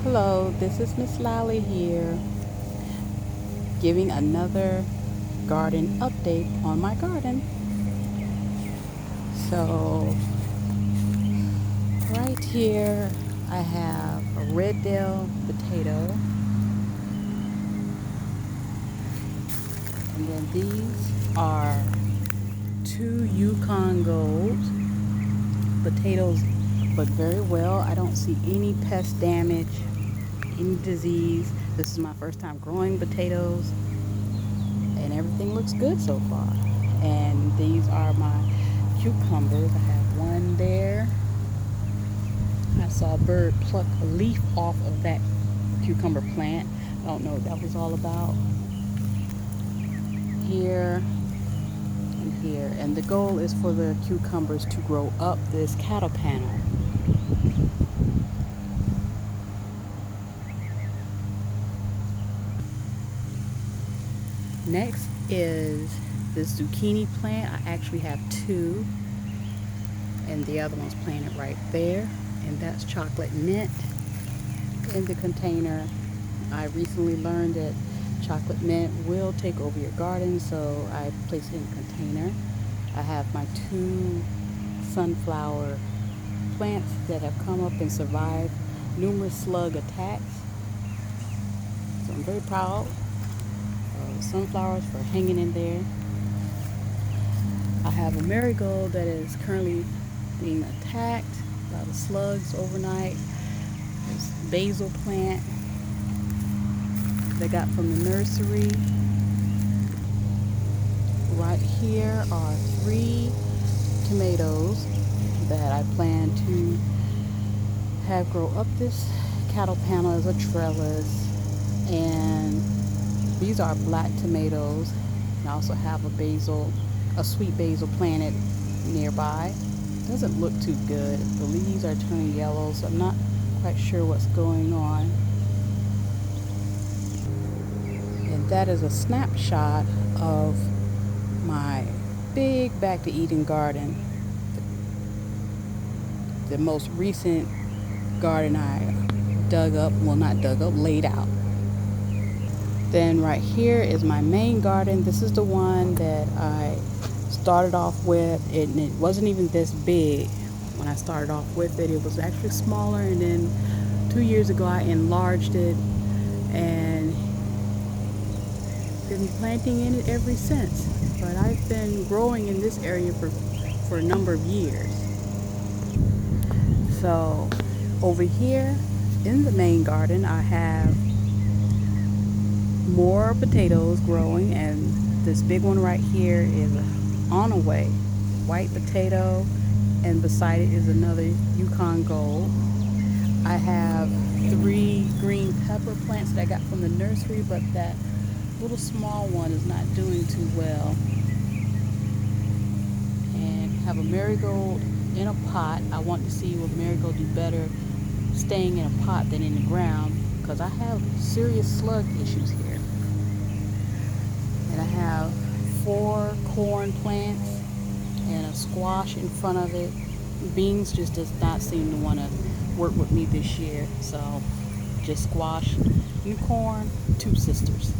Hello, this is Miss Lally here, giving another garden update on my garden. So, right here I have a red dill potato, and then these are two Yukon Gold potatoes, but very well. I don't see any pest damage, any disease. This is my first time growing potatoes, and everything looks good so far. And these are my cucumbers. I have one there. I saw a bird pluck a leaf off of that cucumber plant. I don't know what that was all about. Here and here. And the goal is for the cucumbers to grow up this cattle panel. Next is this zucchini plant. I actually have two, and the other one's planted right there, and that's chocolate mint in the container. I recently learned that chocolate mint will take over your garden, so I placed it in a container. I have my two sunflower plants that have come up and survived numerous slug attacks, so I'm very proud of sunflowers for hanging in there. I have a marigold that is currently being attacked by the slugs overnight. This basil plant that I got from the nursery. Right here are 3 tomatoes that I plan to have grow up this cattle panel as a trellis. And these are black tomatoes. And I also have a sweet basil planted nearby. Doesn't look too good. The leaves are turning yellow, so I'm not quite sure what's going on. And that is a snapshot of my big back to Eden garden. The most recent garden I laid out. Then right here is my main garden. This is the one that I started off with, and it wasn't even this big when I started off with it. It was actually smaller, and then 2 years ago I enlarged it and been planting in it ever since. But I've been growing in this area for a number of years. So over here in the main garden I have more potatoes growing, and this big one right here is on a way white potato, and beside it is another Yukon Gold. I have 3 green pepper plants that I got from the nursery, but that little small one is not doing too well. And have a marigold in a pot. I want to see will the marigold do better staying in a pot than in the ground, because I have serious slug issues here. And I have 4 corn plants and a squash in front of it. Beans just does not seem to want to work with me this year, so just squash and corn, 2 sisters.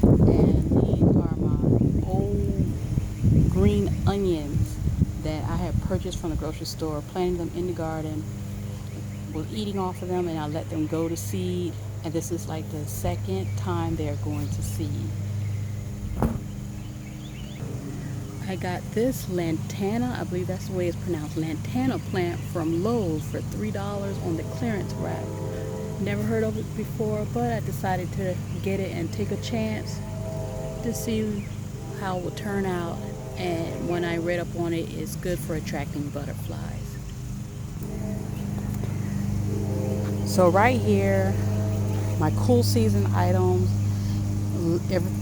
And these are my old green onions that I had purchased from the grocery store, planting them in the garden, was eating off of them, and I let them go to seed, and this is like the second time they're going to seed. I got this lantana, I believe that's the way it's pronounced, lantana plant from Lowe's for $3 on the clearance rack. Never heard of it before, but I decided to get it and take a chance to see how it would turn out. And when I read up on it, it's good for attracting butterflies. So right here, my cool season items,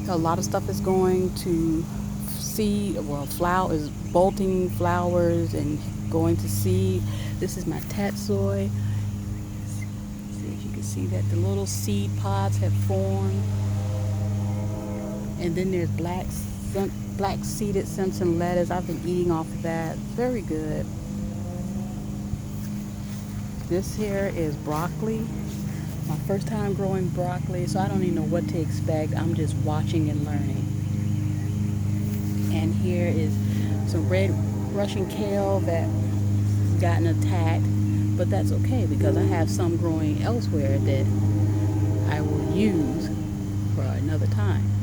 a lot of stuff is going to seed. Well, flower is bolting flowers and going to seed. This is my tatsoi. See if you can see that the little seed pods have formed. And then there's black seeded Simpson lettuce. I've been eating off of that. Very good. This here is broccoli. my first time growing broccoli, so I don't even know what to expect. I'm just watching and learning. And here is some red Russian kale that gotten attacked, but that's okay because I have some growing elsewhere that I will use for another time.